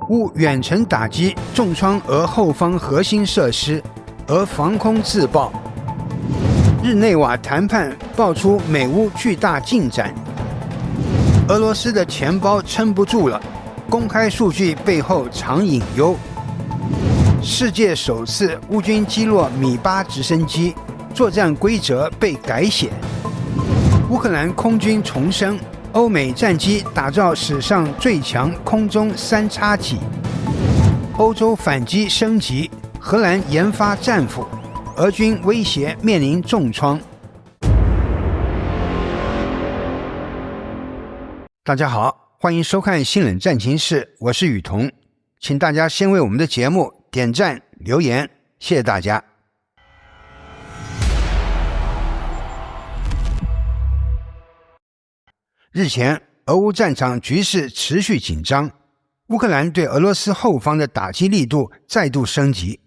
乌远程打击重创俄后方核心设施，俄防空自爆。日内瓦谈判爆出美乌巨大进展。俄罗斯的钱包撑不住了，公开数据背后藏隐忧。世界首次乌军击落米8直升机，作战规则被改写。乌克兰空军重申，欧美战机打造史上最强空中3叉戟。欧洲反击升级，荷兰研发战斧，俄军威胁面临重创。大家好，欢迎收看新冷战情室，我是雨桐，请大家先为我们的节目点赞留言，谢谢大家。日前，俄乌战场局势持续紧张，乌克兰对俄罗斯后方的打击力度再度升级，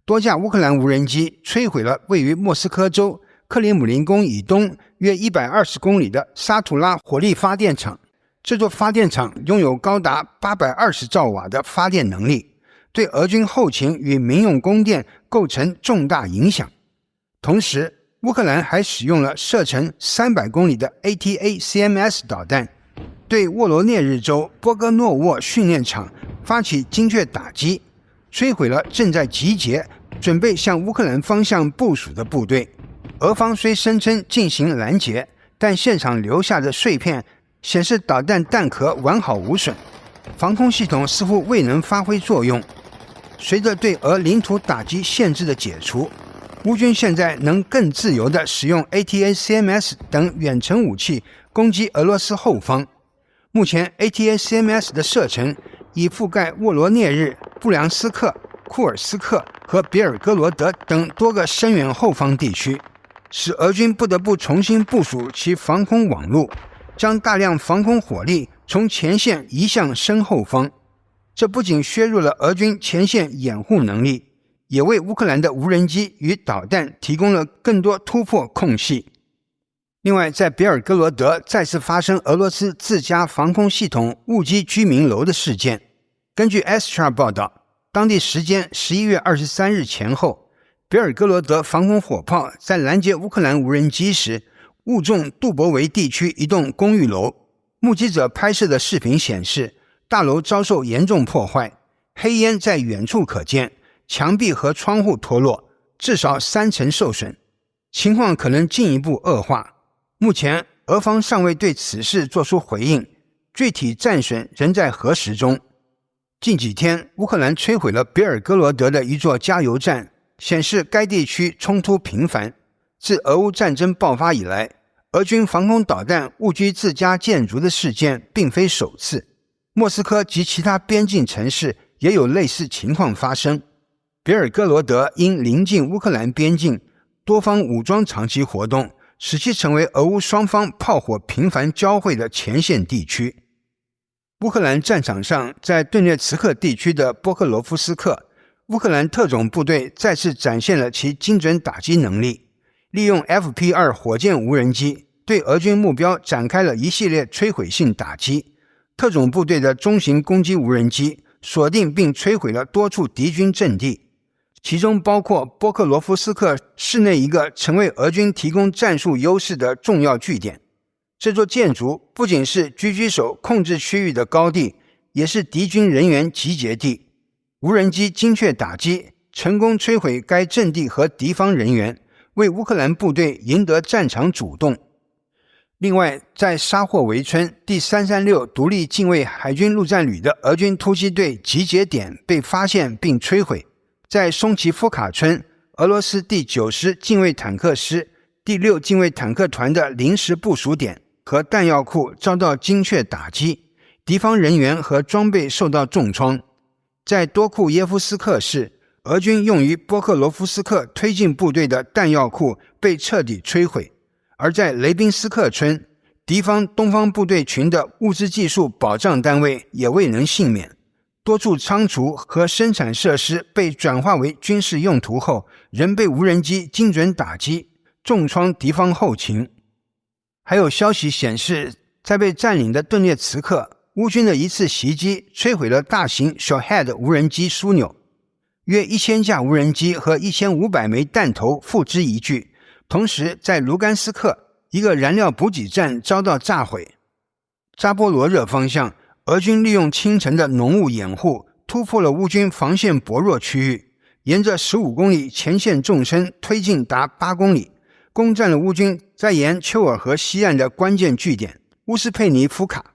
多架乌克兰无人机摧毁了位于莫斯科州克里姆林宫以东约120公里的沙图拉火力发电厂。这座发电厂拥有高达820兆瓦的发电能力，对俄军后勤与民用供电构成重大影响。同时，乌克兰还使用了射程300公里的 ATACMS 导弹，对沃罗涅日州波戈诺沃训练场发起精确打击，摧毁了正在集结准备向乌克兰方向部署的部队。俄方虽声称进行拦截，但现场留下的碎片显示导弹弹壳完好无损，防空系统似乎未能发挥作用。随着对俄领土打击限制的解除，乌军现在能更自由地使用 ATACMS 等远程武器攻击俄罗斯后方。目前 ATACMS 的射程已覆盖沃罗涅日、布良斯克、库尔斯克和别尔哥罗德等多个深远后方地区，使俄军不得不重新部署其防空网路，将大量防空火力从前线移向身后方。这不仅削弱了俄军前线掩护能力，也为乌克兰的无人机与导弹提供了更多突破空隙。另外，在别尔哥罗德再次发生俄罗斯自家防空系统误击居民楼的事件。根据 Astra 报道，当地时间11月23日前后，别尔哥罗德防空火炮在拦截乌克兰无人机时误中杜博维地区一栋公寓楼。目击者拍摄的视频显示，大楼遭受严重破坏，黑烟在远处可见，墙壁和窗户脱落，至少3层受损，情况可能进一步恶化。目前，俄方尚未对此事作出回应，具体战损仍在核实中。近几天，乌克兰摧毁了别尔哥罗德的一座加油站，显示该地区冲突频繁。自俄乌战争爆发以来，俄军防空导弹误击自家建筑的事件并非首次，莫斯科及其他边境城市也有类似情况发生。别尔哥罗德因临近乌克兰边境，多方武装长期活动，使其成为俄乌双方炮火频繁交汇的前线地区。乌克兰战场上，在顿涅茨克地区的波克罗夫斯克，乌克兰特种部队再次展现了其精准打击能力，利用 FP2 火箭无人机对俄军目标展开了一系列摧毁性打击。特种部队的中型攻击无人机锁定并摧毁了多处敌军阵地，其中包括波克罗夫斯克市内一个曾为俄军提供战术优势的重要据点。这座建筑不仅是狙击手控制区域的高地，也是敌军人员集结地。无人机精确打击，成功摧毁该阵地和敌方人员，为乌克兰部队赢得战场主动。另外，在沙霍维村第336独立近卫海军陆战旅的俄军突击队集结点被发现并摧毁。在松奇夫卡村，俄罗斯第90近卫坦克师第6近卫坦克团的临时部署点和弹药库遭到精确打击，敌方人员和装备受到重创。在多库耶夫斯克市，俄军用于波克罗夫斯克推进部队的弹药库被彻底摧毁。而在雷宾斯克村，敌方东方部队群的物资技术保障单位也未能幸免，多处仓储和生产设施被转化为军事用途后，仍被无人机精准打击，重创敌方后勤。还有消息显示，在被占领的顿涅茨克，乌军的一次袭击摧毁了大型 Shahed 无人机枢纽，约1000架无人机和1500枚弹头付之一炬。同时在卢甘斯克一个燃料补给站遭到炸毁。扎波罗热方向，俄军利用清晨的浓雾掩护，突破了乌军防线薄弱区域，沿着15公里前线纵深推进达8公里，攻占了乌军在沿丘尔河西岸的关键据点乌斯佩尼夫卡。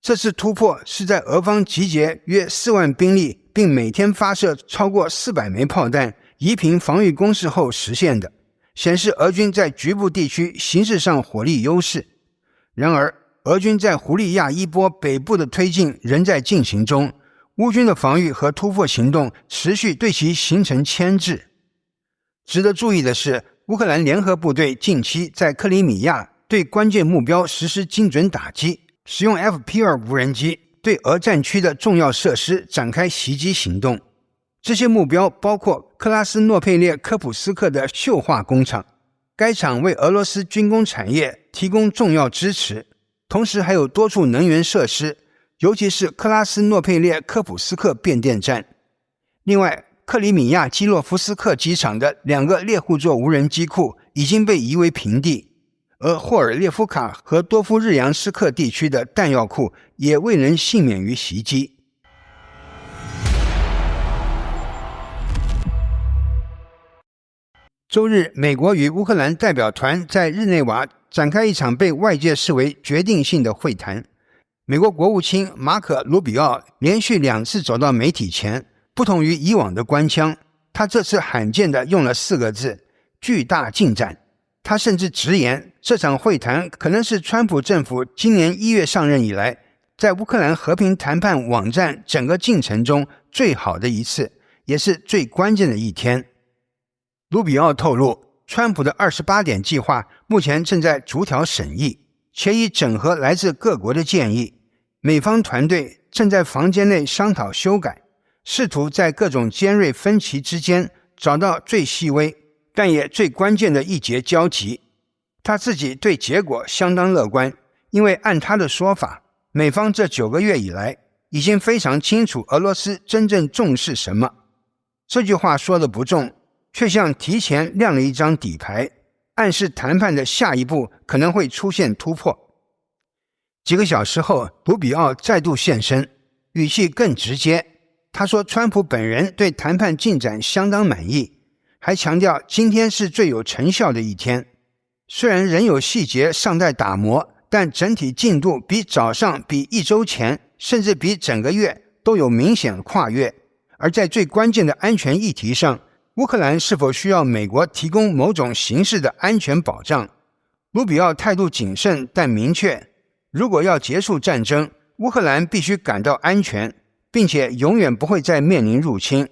这次突破是在俄方集结约4万兵力，并每天发射超过400枚炮弹，夷平防御工事后实现的，显示俄军在局部地区形势上火力优势。然而，俄军在胡利亚伊波北部的推进仍在进行中，乌军的防御和突破行动持续对其形成牵制。值得注意的是，乌克兰联合部队近期在克里米亚对关键目标实施精准打击，使用 FP-2 无人机对俄战区的重要设施展开袭击行动。这些目标包括克拉斯诺佩列科普斯克的溴化工厂，该厂为俄罗斯军工产业提供重要支持，同时还有多处能源设施，尤其是克拉斯诺佩列科普斯克变电站。另外，克里米亚基洛夫斯克机场的2个猎户座无人机库已经被夷为平地，而霍尔列夫卡和多夫日扬斯克地区的弹药库也未能幸免于袭击。周日，美国与乌克兰代表团在日内瓦展开一场被外界视为决定性的会谈。美国国务卿马可·鲁比奥连续2次走到媒体前，不同于以往的官腔，他这次罕见地用了4个字：巨大进展。他甚至直言，这场会谈可能是川普政府今年1月上任以来，在乌克兰和平谈判网站整个进程中最好的一次，也是最关键的一天。卢比奥透露，川普的28点计划目前正在逐条审议，且已整合来自各国的建议。美方团队正在房间内商讨修改，试图在各种尖锐分歧之间找到最细微但也最关键的一节交集。他自己对结果相当乐观，因为按他的说法，美方这9个月以来已经非常清楚俄罗斯真正重视什么。这句话说得不重，却像提前亮了一张底牌，暗示谈判的下一步可能会出现突破。几个小时后，卢比奥再度现身，语气更直接。他说川普本人对谈判进展相当满意，还强调今天是最有成效的一天。虽然仍有细节尚待打磨，但整体进度比早上、比1周前，甚至比整个月都有明显跨越。而在最关键的安全议题上，乌克兰是否需要美国提供某种形式的安全保障？卢比奥态度谨慎但明确，如果要结束战争，乌克兰必须感到安全，并且永远不会再面临入侵。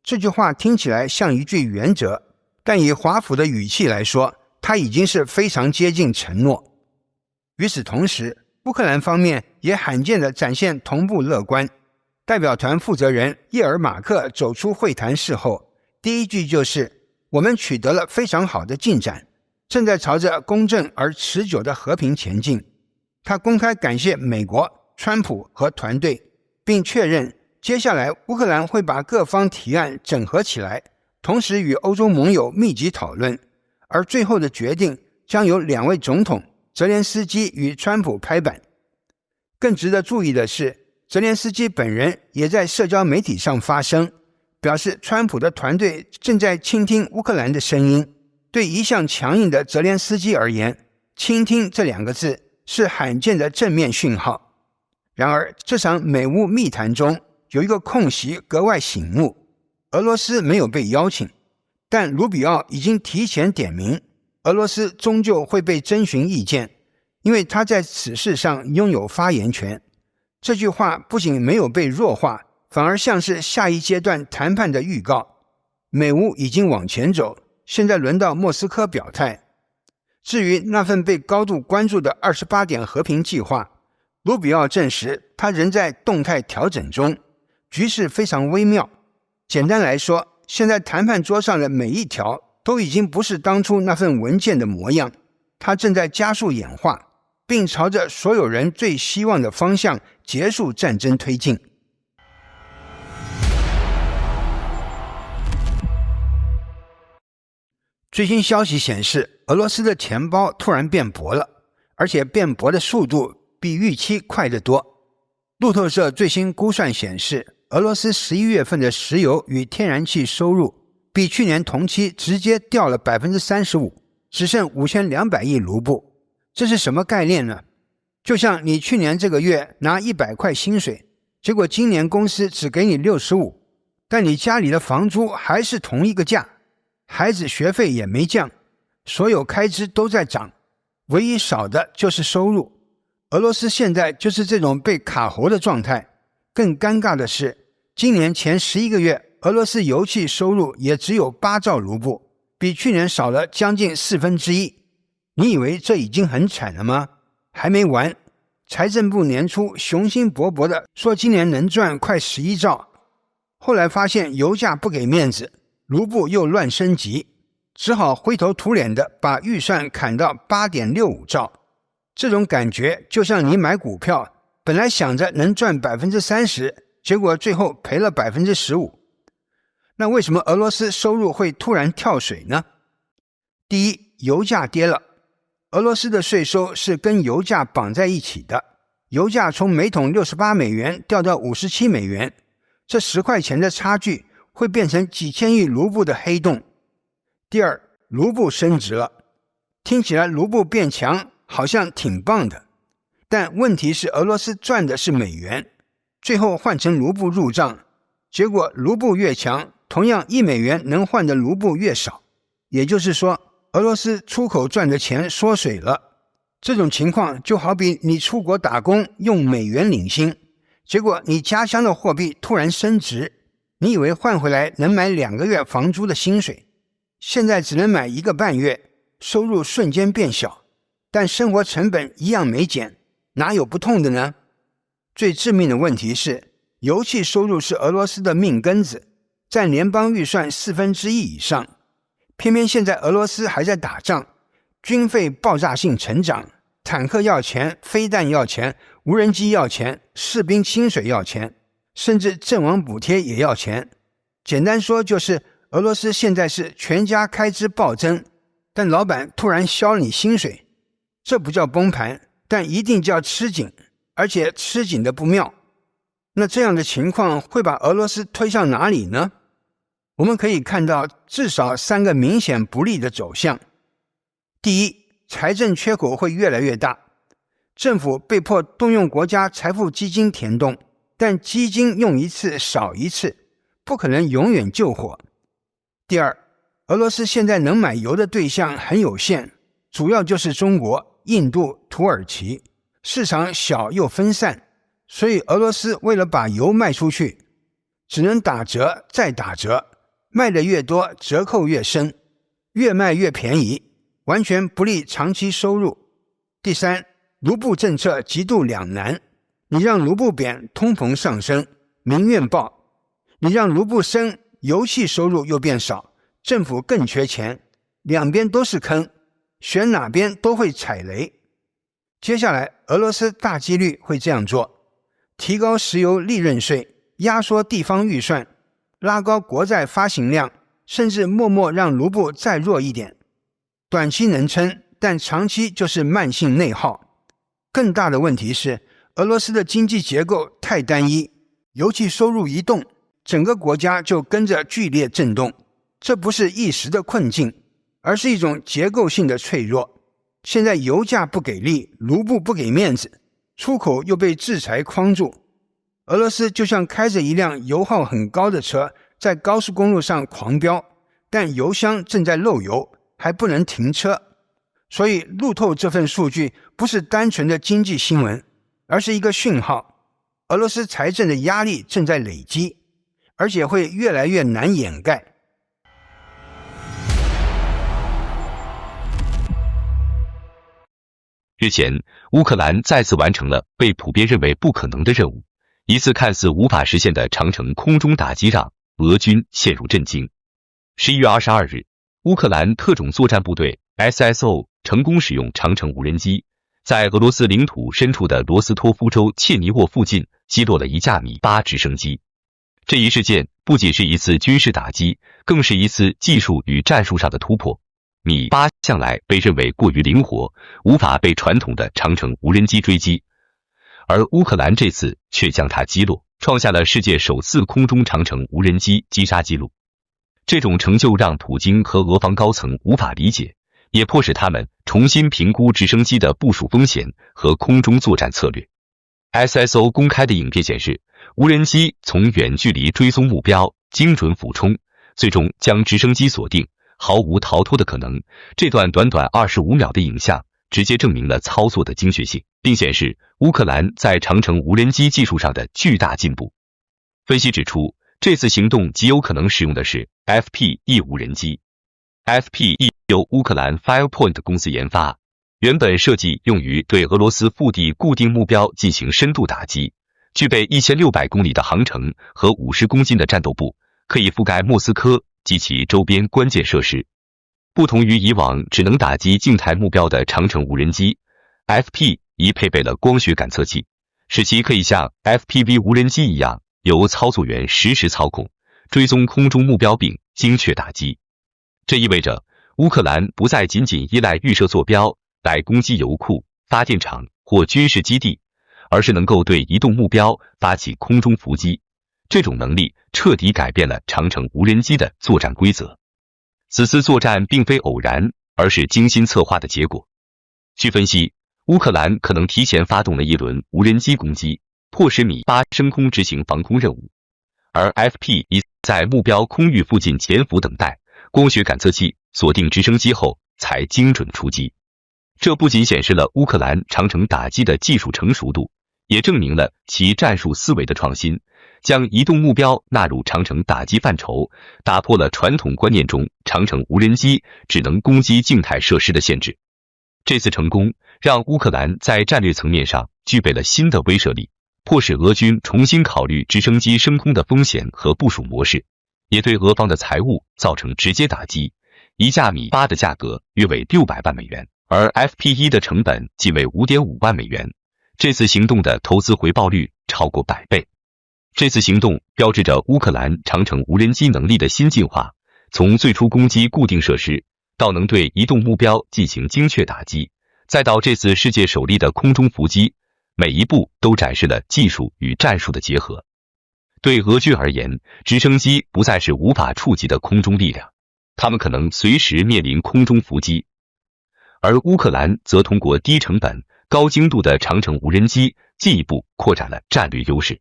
这句话听起来像一句原则，但以华府的语气来说，它已经是非常接近承诺。与此同时，乌克兰方面也罕见地展现同步乐观。代表团负责人叶尔马克走出会谈室后，第一句就是我们取得了非常好的进展，正在朝着公正而持久的和平前进。他公开感谢美国、川普和团队，并确认接下来乌克兰会把各方提案整合起来，同时与欧洲盟友密集讨论，而最后的决定将由2位总统泽连斯基与川普拍板。更值得注意的是，泽连斯基本人也在社交媒体上发声，表示川普的团队正在倾听乌克兰的声音。对一向强硬的泽连斯基而言，倾听这2个字是罕见的正面讯号。然而，这场美乌密谈中有一个空隙格外醒目，俄罗斯没有被邀请，但卢比奥已经提前点名，俄罗斯终究会被征询意见，因为他在此事上拥有发言权。这句话不仅没有被弱化，反而像是下一阶段谈判的预告。美乌已经往前走，现在轮到莫斯科表态。至于那份被高度关注的28点和平计划，卢比奥证实他仍在动态调整中，局势非常微妙。简单来说，现在谈判桌上的每一条都已经不是当初那份文件的模样，它正在加速演化。并朝着所有人最希望的方向结束战争推进。最新消息显示，俄罗斯的钱包突然变薄了，而且变薄的速度比预期快得多。路透社最新估算显示，俄罗斯11月份的石油与天然气收入比去年同期直接掉了 35%， 只剩5200亿卢布。这是什么概念呢？就像你去年这个月拿100块薪水，结果今年公司只给你65，但你家里的房租还是同一个价，孩子学费也没降，所有开支都在涨，唯一少的就是收入。俄罗斯现在就是这种被卡喉的状态。更尴尬的是，今年前11个月，俄罗斯油气收入也只有8兆卢布，比去年少了将近1/4。你以为这已经很惨了吗？还没完，财政部年初雄心勃勃地说今年能赚快11兆，后来发现油价不给面子，卢布又乱升级，只好灰头土脸地把预算砍到 8.65 兆。这种感觉就像你买股票，本来想着能赚 30%， 结果最后赔了 15%。 那为什么俄罗斯收入会突然跳水呢？第一，油价跌了。俄罗斯的税收是跟油价绑在一起的，油价从每桶68美元掉到57美元，这10块钱的差距会变成几千亿卢布的黑洞。第二，卢布升值了，听起来卢布变强好像挺棒的，但问题是俄罗斯赚的是美元，最后换成卢布入账，结果卢布越强，同样1美元能换的卢布越少，也就是说俄罗斯出口赚的钱缩水了。这种情况就好比你出国打工用美元领薪，结果你家乡的货币突然升值，你以为换回来能买2个月房租的薪水，现在只能买1个半月，收入瞬间变小，但生活成本一样没减，哪有不痛的呢？最致命的问题是，油气收入是俄罗斯的命根子，占联邦预算1/4以上。偏偏现在俄罗斯还在打仗，军费爆炸性成长，坦克要钱，飞弹要钱，无人机要钱，士兵薪水要钱，甚至阵亡补贴也要钱。简单说就是俄罗斯现在是全家开支暴增，但老板突然削了你薪水，这不叫崩盘，但一定叫吃紧，而且吃紧的不妙。那这样的情况会把俄罗斯推向哪里呢？我们可以看到至少3个明显不利的走向。第一，财政缺口会越来越大，政府被迫动用国家财富基金填洞，但基金用一次少一次，不可能永远救火。第二，俄罗斯现在能买油的对象很有限，主要就是中国、印度、土耳其，市场小又分散，所以俄罗斯为了把油卖出去，只能打折再打折，卖的越多折扣越深，越卖越便宜，完全不利长期收入。第三，卢布政策极度两难，你让卢布贬，通膨上升，民怨爆；你让卢布升，油气收入又变少，政府更缺钱，两边都是坑，选哪边都会踩雷。接下来俄罗斯大几率会这样做：提高石油利润税，压缩地方预算，拉高国债发行量，甚至默默让卢布再弱一点。短期能撑，但长期就是慢性内耗。更大的问题是，俄罗斯的经济结构太单一，油气收入一动，整个国家就跟着剧烈震动。这不是一时的困境，而是一种结构性的脆弱。现在油价不给力，卢布不给面子，出口又被制裁框住，俄罗斯就像开着一辆油耗很高的车在高速公路上狂飙，但油箱正在漏油，还不能停车。所以路透这份数据不是单纯的经济新闻，而是一个讯号，俄罗斯财政的压力正在累积，而且会越来越难掩盖。日前，乌克兰再次完成了被普遍认为不可能的任务，一次看似无法实现的长城空中打击让俄军陷入震惊。11月22日，乌克兰特种作战部队 SSO 成功使用长城无人机，在俄罗斯领土深处的罗斯托夫州切尼沃附近击落了一架米8直升机。这一事件不仅是一次军事打击，更是一次技术与战术上的突破。米8向来被认为过于灵活，无法被传统的长程无人机追击，而乌克兰这次却将它击落，创下了世界首次空中长程无人机击杀记录。这种成就让普京和俄方高层无法理解，也迫使他们重新评估直升机的部署风险和空中作战策略。SSO 公开的影片显示，无人机从远距离追踪目标，精准俯冲，最终将直升机锁定，毫无逃脱的可能。这段短短25秒的影像直接证明了操作的精确性，并显示乌克兰在长程无人机技术上的巨大进步。分析指出，这次行动极有可能使用的是 FPE 无人机。FPE 由乌克兰 Firepoint 公司研发，原本设计用于对俄罗斯腹地固定目标进行深度打击，具备1600公里的航程和50公斤的战斗部，可以覆盖莫斯科及其周边关键设施。不同于以往只能打击静态目标的长程无人机， FPE 配备了光学感测器，使其可以像 FPV 无人机一样由操作员实时操控，追踪空中目标并精确打击。这意味着乌克兰不再仅仅依赖预设坐标来攻击油库、发电厂或军事基地，而是能够对移动目标发起空中伏击。这种能力彻底改变了长程无人机的作战规则。此次作战并非偶然，而是精心策划的结果。据分析，乌克兰可能提前发动了一轮无人机攻击，迫使米8升空执行防空任务，而 FPE 在目标空域附近潜伏等待，光学感测器锁定直升机后才精准出击。这不仅显示了乌克兰长程打击的技术成熟度，也证明了其战术思维的创新，将移动目标纳入长程打击范畴，打破了传统观念中长程无人机只能攻击静态设施的限制。这次成功让乌克兰在战略层面上具备了新的威慑力，迫使俄军重新考虑直升机升空的风险和部署模式，也对俄方的财务造成直接打击。一架米8的价格约为600万美元，而 FPE 的成本仅为5.5万美元。这次行动的投资回报率超过100倍。这次行动标志着乌克兰长程无人机能力的新进化，从最初攻击固定设施，到能对移动目标进行精确打击，再到这次世界首例的空中伏击，每一步都展示了技术与战术的结合。对俄军而言，直升机不再是无法触及的空中力量，他们可能随时面临空中伏击，而乌克兰则通过低成本、高精度的长程无人机进一步扩展了战略优势。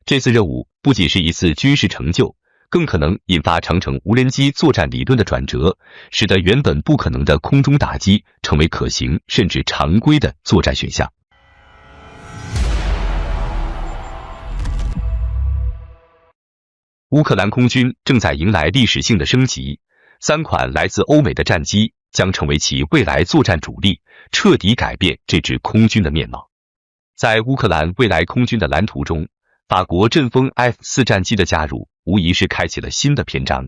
这次任务不仅是一次军事成就，更可能引发长程无人机作战理论的转折，使得原本不可能的空中打击成为可行甚至常规的作战选项。乌克兰空军正在迎来历史性的升级，3款来自欧美的战机将成为其未来作战主力，彻底改变这支空军的面貌。在乌克兰未来空军的蓝图中，法国阵风 F4 战机的加入无疑是开启了新的篇章。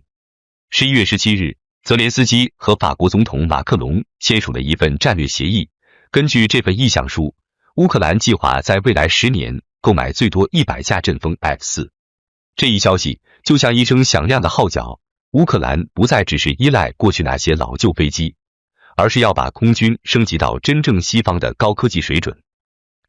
11月17日，泽连斯基和法国总统马克龙签署了一份战略协议。根据这份意向书，乌克兰计划在未来10年购买最多100架阵风 F4。这一消息就像一声响亮的号角，乌克兰不再只是依赖过去那些老旧飞机，而是要把空军升级到真正西方的高科技水准。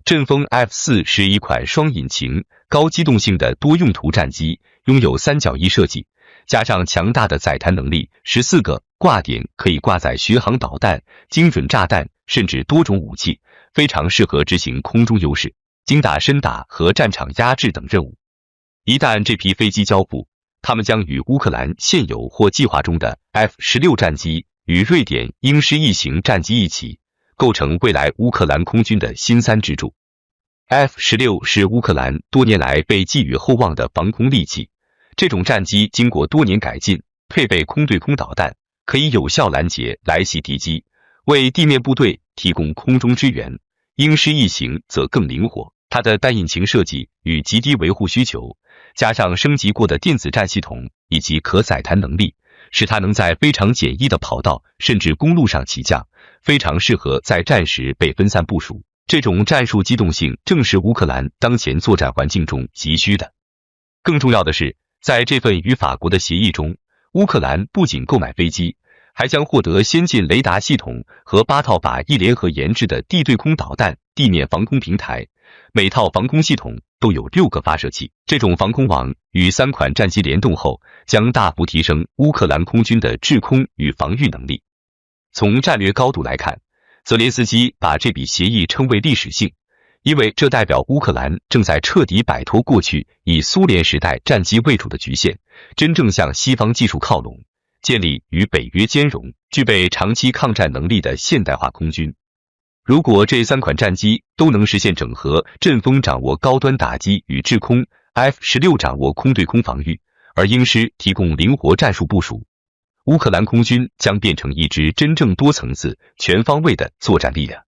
阵风 F4 是一款双引擎、高机动性的多用途战机，拥有3角翼设计，加上强大的载弹能力，14个挂点可以挂载巡航导弹、精准炸弹，甚至多种武器，非常适合执行空中优势、精打深打和战场压制等任务。一旦这批飞机交付，他们将与乌克兰现有或计划中的 F-16 战机与瑞典鹰狮1型战机一起，构成未来乌克兰空军的新3支柱。F-16 是乌克兰多年来被寄予厚望的防空利器，这种战机经过多年改进，配备空对空导弹，可以有效拦截来袭敌机，为地面部队提供空中支援。鹰狮1型则更灵活，它的单引擎设计与极低维护需求，加上升级过的电子战系统以及可载弹能力，使它能在非常简易的跑道甚至公路上起降，非常适合在战时被分散部署。这种战术机动性正是乌克兰当前作战环境中急需的。更重要的是，在这份与法国的协议中，乌克兰不仅购买飞机，还将获得先进雷达系统和8套法意联合研制的地对空导弹地面防空平台，每套防空系统都有6个发射器。这种防空网与3款战机联动后，将大幅提升乌克兰空军的制空与防御能力。从战略高度来看，泽连斯基把这笔协议称为历史性，因为这代表乌克兰正在彻底摆脱过去以苏联时代战机为主的局限，真正向西方技术靠拢，建立与北约兼容、具备长期抗战能力的现代化空军。如果这3款战机都能实现整合，阵风掌握高端打击与制空， F-16掌握空对空防御，而鹰狮提供灵活战术部署，乌克兰空军将变成一支真正多层次、全方位的作战力量。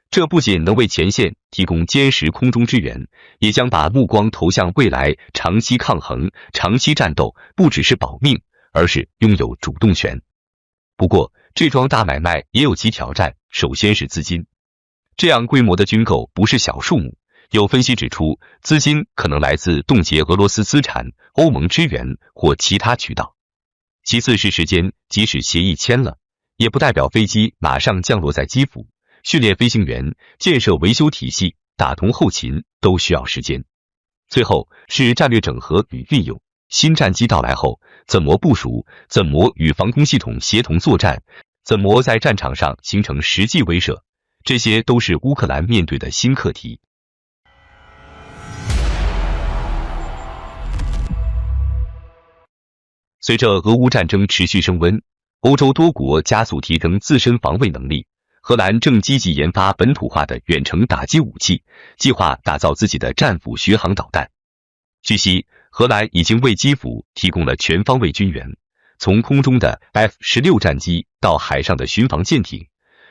这不仅能为前线提供坚实空中支援，也将把目光投向未来。长期抗衡、长期战斗不只是保命，而是拥有主动权。不过，这桩大买卖也有其挑战，首先是资金。这样规模的军购不是小数目，有分析指出，资金可能来自冻结俄罗斯资产、欧盟支援或其他渠道。其次是时间，即使协议签了，也不代表飞机马上降落在基辅。训练飞行员、建设维修体系、打通后勤都需要时间。最后是战略整合与运用，新战机到来后，怎么部署，怎么与防空系统协同作战，怎么在战场上形成实际威慑，这些都是乌克兰面对的新课题。随着俄乌战争持续升温，欧洲多国加速提升自身防卫能力。荷兰正积极研发本土化的远程打击武器，计划打造自己的战斧巡航导弹。据悉，荷兰已经为基辅提供了全方位军援，从空中的 F-16战机到海上的巡防舰艇，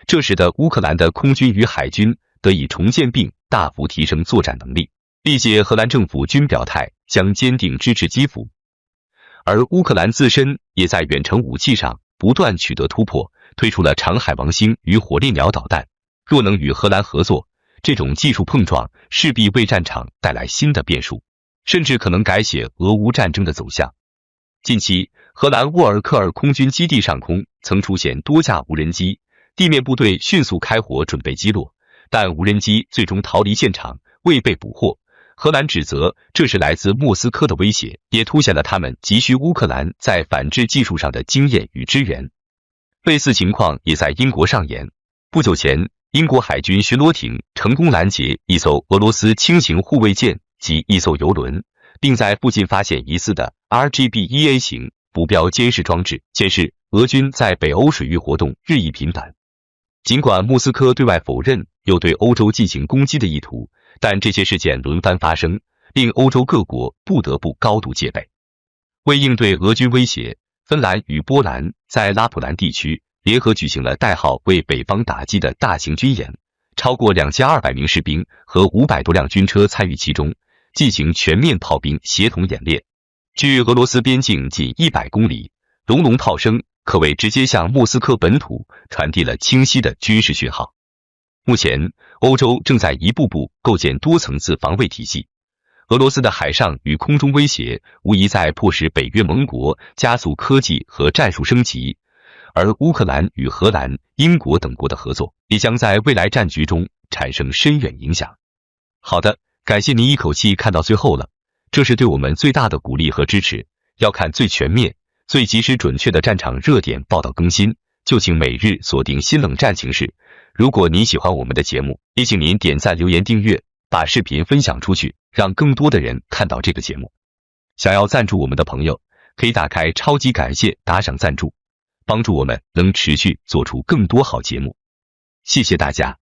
这使得乌克兰的空军与海军得以重建并大幅提升作战能力。历届荷兰政府均表态将坚定支持基辅，而乌克兰自身也在远程武器上不断取得突破，推出了长海王星与火烈鸟导弹。若能与荷兰合作，这种技术碰撞势必为战场带来新的变数，甚至可能改写俄乌战争的走向。近期，荷兰沃尔克尔空军基地上空曾出现多架无人机，地面部队迅速开火准备击落，但无人机最终逃离现场，未被捕获。荷兰指责这是来自莫斯科的威胁，也凸显了他们急需乌克兰在反制技术上的经验与支援。类似情况也在英国上演。不久前，英国海军巡逻艇成功拦截一艘俄罗斯轻型护卫舰及一艘油轮，并在附近发现疑似的 RGB-1A 型浮标监视装置，显示俄军在北欧水域活动日益频繁。尽管莫斯科对外否认有对欧洲进行攻击的意图，但这些事件轮番发生，令欧洲各国不得不高度戒备。为应对俄军威胁，芬兰与波兰在拉普兰地区联合举行了代号为北方打击的大型军演，超过2200名士兵和500多辆军车参与其中，进行全面炮兵协同演练。距俄罗斯边境仅100公里，隆隆炮声可谓直接向莫斯科本土传递了清晰的军事讯号。目前，欧洲正在一步步构建多层次防卫体系。俄罗斯的海上与空中威胁无疑在迫使北约盟国加速科技和战术升级，而乌克兰与荷兰、英国等国的合作也将在未来战局中产生深远影响。好的，感谢您一口气看到最后了，这是对我们最大的鼓励和支持。要看最全面、最及时准确的战场热点报道更新，就请每日锁定新冷战情势。如果您喜欢我们的节目，也请您点赞、留言、订阅，把视频分享出去，让更多的人看到这个节目。想要赞助我们的朋友，可以打开超级感谢打赏赞助，帮助我们能持续做出更多好节目。谢谢大家。